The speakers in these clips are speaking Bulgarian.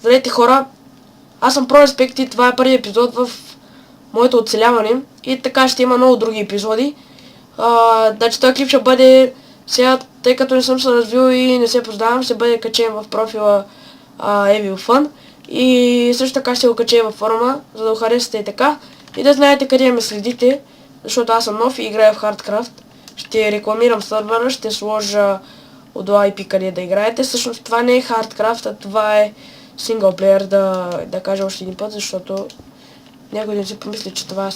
Здравейте хора, аз съм ProRespect и това е първият епизод в моето оцеляване и така ще има много други епизоди. Значи този клип ще бъде сега, тъй като не съм се развил и не се познавам, ще бъде качен в профила Evil Fun и също така ще го кача в форума, за да го харесате и така. И да знаете къде ме следите, защото аз съм нов и играя в Hardcraft. Ще рекламирам сървъра, ще сложа отдолу IP къде да играете. Всъщност това не е Hardcraft, а това е синглплеер, да кажа още един път, защото някой не си помисли, че това е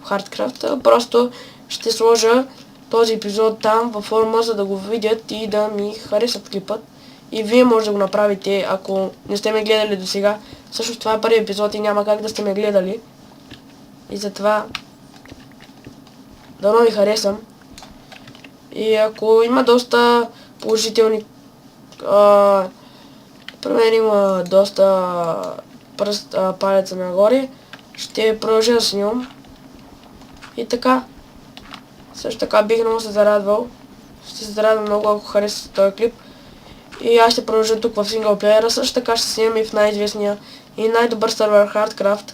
Hardcraft. Просто ще сложа този епизод там във форума, за да го видят и да ми харесат клипът. И вие може да го направите, ако не сте ме гледали до сега. Всъщност това е първи епизод и няма как да сте ме гледали. И затова дано ви харесам. И ако има доста положителни... Пример има доста палеца нагоре, ще продължа да снимам. И така. Също така бих много се зарадвал. Ще се зарадвам много, ако харесате този клип. И аз ще продължа тук в синглплеера. Също така ще снимам и в най-известния и най-добър сервер Hardcraft.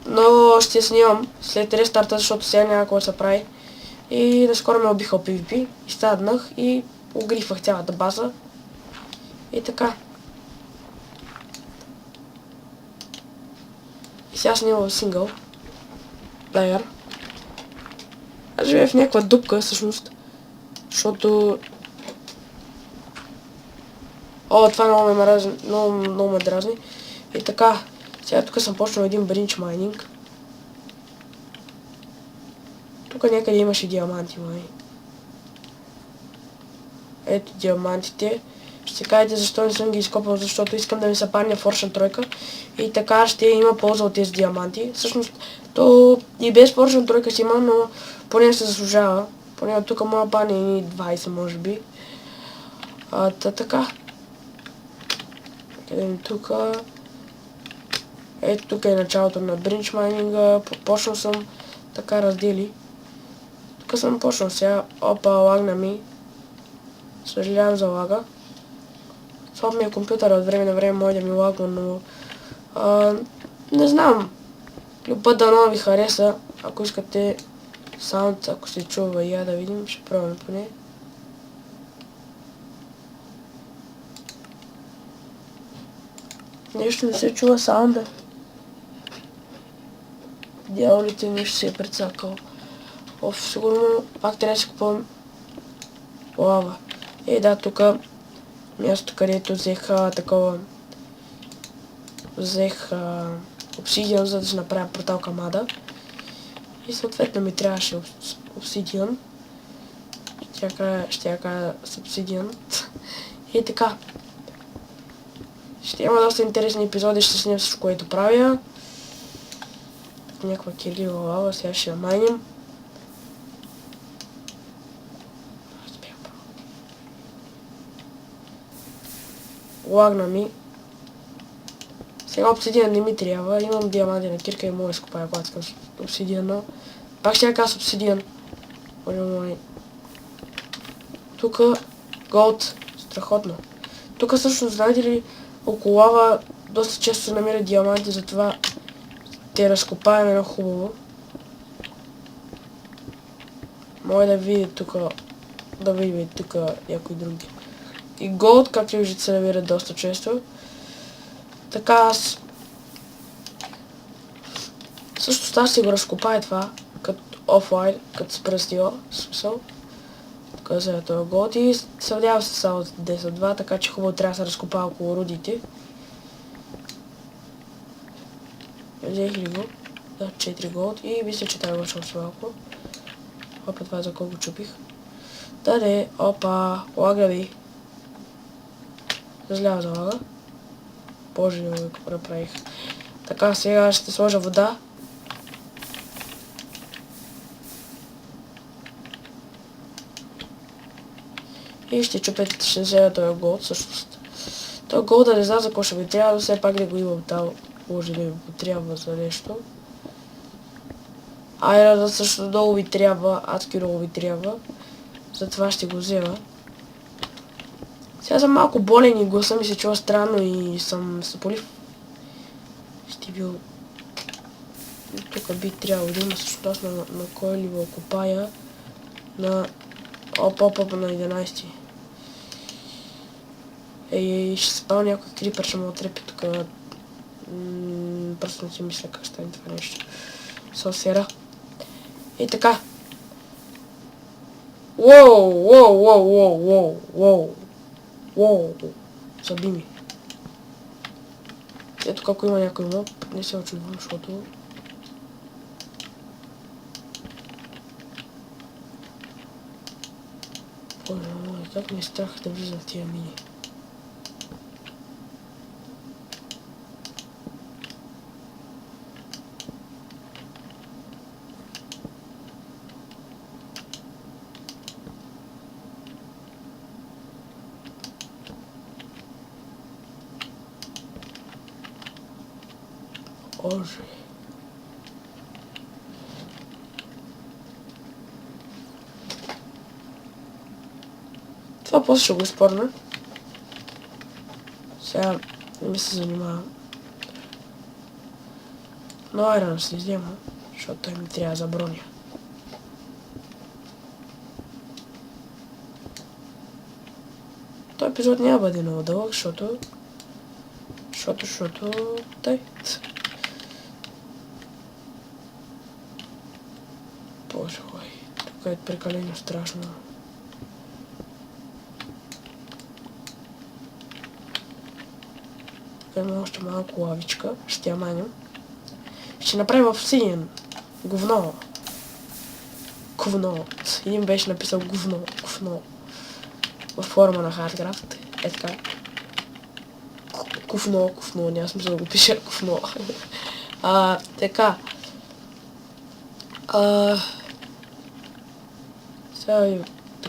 Но ще снимам след рестарта, защото сега няма какво да се прави. И наскоро ме убиха PvP. Изстраднах и огрифах цялата база. И така. И сега снимам в сингъл плеер. Аз живея в някаква дупка всъщност. Защото... това много ме дразни. И така. Сега тук съм почнал един бринч майнинг. Тук някъде имаше диаманти, май. Ето диамантите. Ще се кажете защо не съм ги изкопал, защото искам да ми се падне Fortune тройка. И така ще има полза от тези диаманти. Всъщност, то и без Fortune тройка си има, но поне се заслужава. Поне от тук мога падне и 20 може би. Така. Къде тук? Ето тук е началото на бринч майнинга. Почнал съм така раздели. Тук съм почнал сега. Опа, лагна ми. Съжалявам за лага. Слаб компютър от време на време може да ми лагва, но... не знам. Любът дано ви хареса. Ако искате саунд, ако се чува и я да видим, ще пробваме поне. Нещо не се чува саунда. Дяволите нещо се е прецакал. Сигурно пак трябва да си купувам лава. Да, тук място, където взех такова... Взех обсидиан, за да си направя портал към ада. И съответно ми трябваше обсидиан. Ще я кажа с обсидиан. И така. Ще има доста интересни епизоди, ще снимам всичко, което правя. Някаква киргива лава, сега ще я майним. Лагна ми. Сега обсидиан не ми трябва. Имам диамантена кирка и мога да изкопая, когато искам обсидиана. Пак ще я кажа с обсидиан. Тук голд. Страхотно. Тук също, знаете ли, около лава доста често се намират диаманти, затова те разкопаем едно хубаво. Може да видите тук, някои други. И голд, както виждате, се намират доста често. Така аз... Също става си го разкопая това, като офлайн, като с пръстила, смисъл. Така за това голд и се надявам се само 10-2, така че хубаво трябва да се разкопава около рудите. Взех ли го? Да, 4 голд и мисля, че трябва да го още малко. Опа, това за колко чупих. Да, опа, лага ви. Съжалявам за лага. Боже, какво направих. Така, сега ще сложа вода. И ще чупете, ще взема този голд, всъщност. Той голд да не знам за какво ще ми трябва, но все пак да го имам там. Може да ми трябва за нещо. Айрона също много ви трябва, адски много ви трябва. Затова ще го взема. Сега съм малко болен и гласа ми се чува странно и съм съполив. Ще бил... Тук би трябвало да има също аз на кой ли окупая на... Оп, на 11. Ей, ще спал някой крипър, ще му отрепи тук. Просто не си мисля как стане това нещо. Сосера. И така. Воу. Заби ми. Ето како има някой моб, не се очудвам, защото... Боже мой, как ми е страх да влизам в тия мини. Боже. Това после ще го изпорна. Сега не ми се занимавам. Но айрон се иззема, защото той ми трябва за броня. Той епизод няма бъде много дълъг, защото... Тай. Боже мой, тук е прекалено страшно. Тук има още малко лавичка, ще я маням. Ще направим обсидиан. Говно. Един беше написал говно. Във форма на Hardcraft. Е така. Говно, няма смисъл да го пиша говно. Така. Сега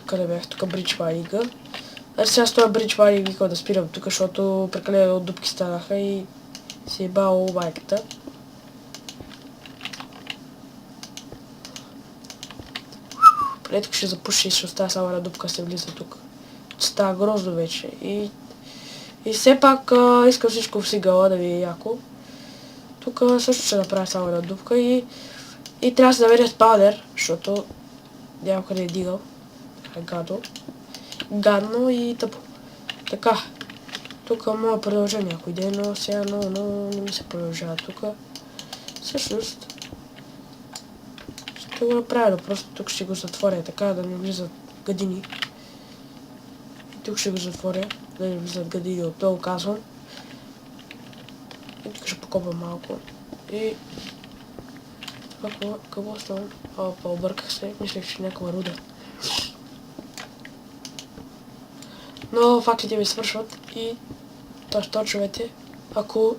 къде бях? Тук Bridge Valley. Значи сега с това Bridge Valley викал да спирам тук, защото прекалено от дупки станаха и си е бал байката. Поне тук ще запуши и ще остава само една дупка, се влиза тук. Става грозно вече и все пак искам всичко в сигала да ви е яко. Тук също ще направя само една дупка и трябва да се намеря спаудер, защото няма къде е дигал. Гадно и тъпо. Така. Тук мога да продължа някой ден, но сега много не ми се продължава тук. Всъщност ще го направя, просто тук ще го затворя така, да не влизат гадини. И тук ще го затворя, да не влизат гадини отдолу, казвам. И тук ще покопам малко. И... Какво става? Обърках се, мислех, че някаква руда. Но фактите ми свършват и точовете, ако...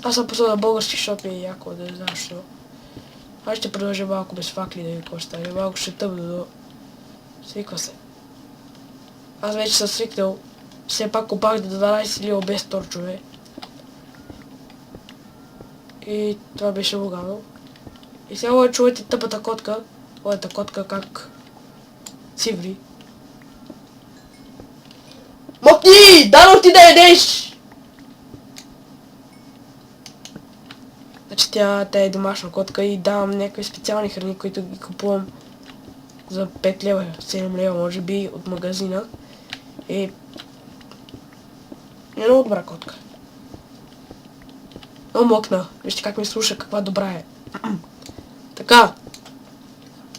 Аз съм пусал на български, защото ми е яко, да не знам защо. Аз ще продължа малко без факли да ви какво ще стане. Малко ще тъмно, но... Свиква се. Аз вече съм свикнал. Все пак копах до 12 лио без торчове. И това беше лугано. И сега чувате тъпата котка. Моята котка как... циври. Мокни! Дано ти да ядеш! Значи тя е домашна котка и давам някакви специални храни, които ги купувам за 5 лева, 7 лева може би от магазина. И е много добра котка. Много мокна. Вижте как ми слуша, каква добра е. Така.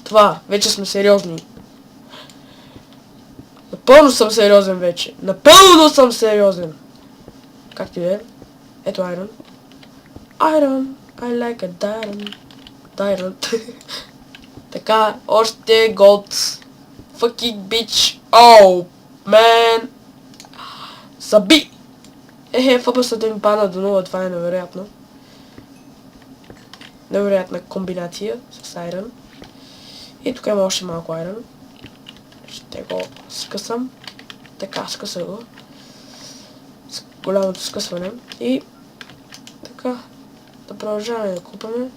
Това. Вече сме сериозни. Напълно съм сериозен вече. Напълно съм сериозен. Как ти е? Ето Iron. Iron. I like a diamond. Така, още голд. Fucking bitch. Oh, man. Заби. ФПС-то ми пада до 0, това е невероятно. Невероятна комбинация с Iron. И тук има още малко Iron. Ще го скъсам. Така, скъса го. С голямото скъсване. И така, да продължаваме да купаме.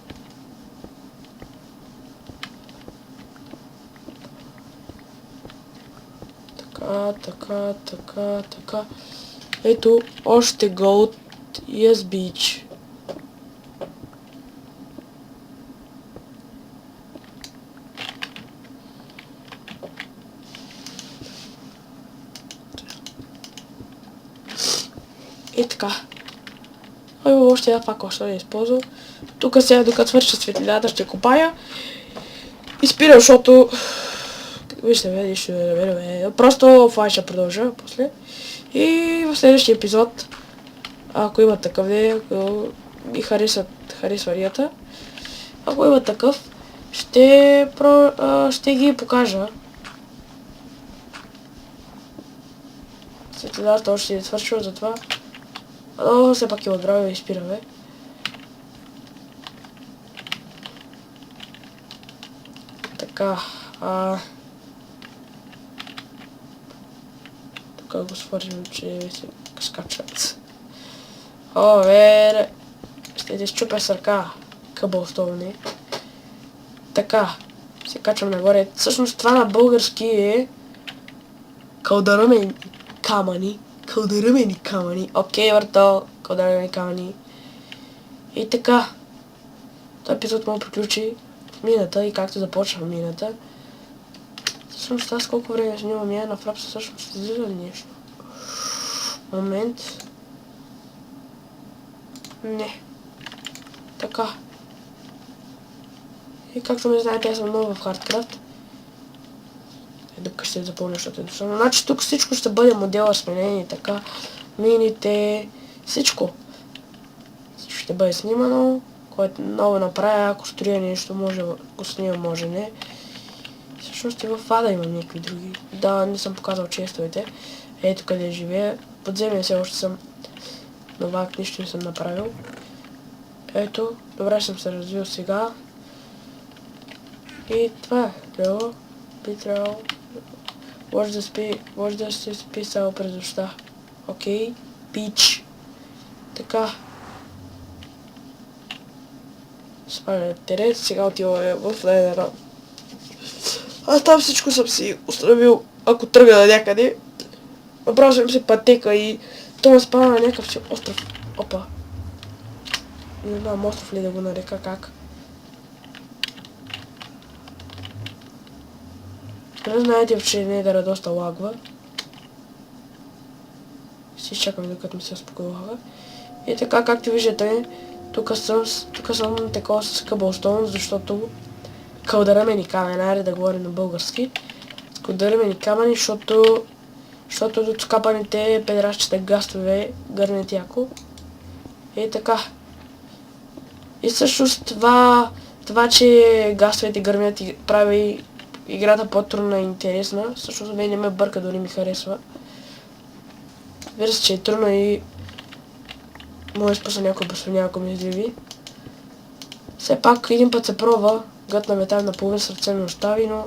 Така. Така. Ето, още Gold и Beach. И така. Още една пак още да използвам. Тук сега, докато свърша светлината, ще копая. И спирам, защото... Вижте, нищо. Просто това ще продължа после. И в следващия епизод, ако има такъв, ако ми харесва рията, ако има такъв, ще ги покажа. Светлината още не свършва, затова. Но все пак има здраве и спираме. Така, тук го свържим, че се скачат. Ще ти счупя с ръка. Къбълстовни. Така, се качвам нагоре. Всъщност това на български е кълдъръмени камъни. Окей, въртал, кълдъръмени камъни. И така, този епизод му приключи в мината и както започва мината. Всъщност аз колко време снимам я на фрапса, всъщност излиза ли нещо? Момент. Не. Така. И както ме знаете, аз съм много в хардкрафт. Дъпка ще запълня, защото е дошъл. Значи тук всичко ще бъде модела сменени, така. Мините, всичко. Всичко ще бъде снимано. Което много направя, ако строя нещо, може го снимам, може не. Всъщност и в ада имам някакви други. Да, не съм показал честовете. Ето къде живея. Подземия все още съм новак, нищо не съм направил. Ето, добре съм се развил сега. И това е. Дело. Би трябвало. Може да се спи само през нощта. Окей. Пич. Така. Сваля терен. Сега отиваме в ледера. Аз там всичко съм си установил, ако тръгна на някъде. Направил съм си пътека и то ме спава на някакъв си остров. Опа. Не знам остров ли да го нарека, как. Не знаете, че недъра доста лагва. Си изчакам докато ми се успокоява. И така, както виждате, тук съм такова с къбълстон, защото кълдъръмени камъни, айде да говорим на български. Кълдъръмени камъни, защото от скапаните педрашчета гастове гърнят яко. И така. И всъщност това, че гастовете гърмят и прави играта по-трудна и интересна, всъщност мен не ме бърка, дори ми харесва. Вижда се, че е трудно и може да спусна някой басоня, ако ми издиви. Все пак един път се пробва, гътна ме там на половин сърце ме остави, но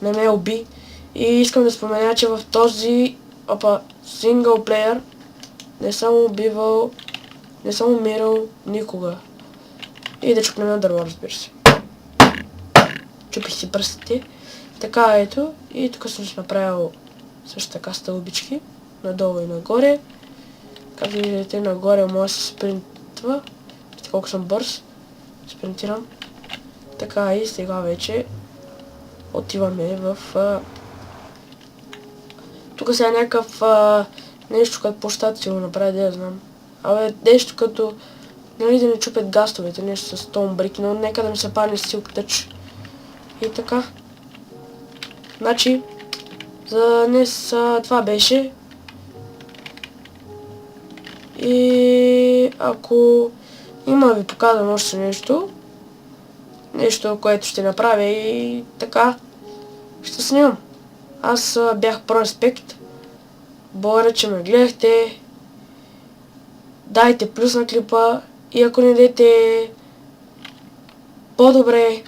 не ме уби. И искам да спомена, че в този синглплеер не съм убивал, не съм умирал никога. И да чукнем на дърво, разбира се. Чупих си пръстите. Така ето. И тук съм си направил също така стълбички. Надолу и нагоре. Както видите, нагоре може да се спринтва. Вижте колко съм бърз. Спринтирам. Така и сега вече отиваме в... Тук сега някакъв нещо като площад си го направя, да я знам. Нещо като... Нали да не чупят гастовете, нещо с тон брики, но нека да ми се падне Silk Touch. И така. Значи, за днес това беше. И ако има ви показано още нещо, което ще направя и така, ще снимам. Аз бях Проспект. Благодаря, че ме гледахте. Дайте плюс на клипа и ако не дадете по-добре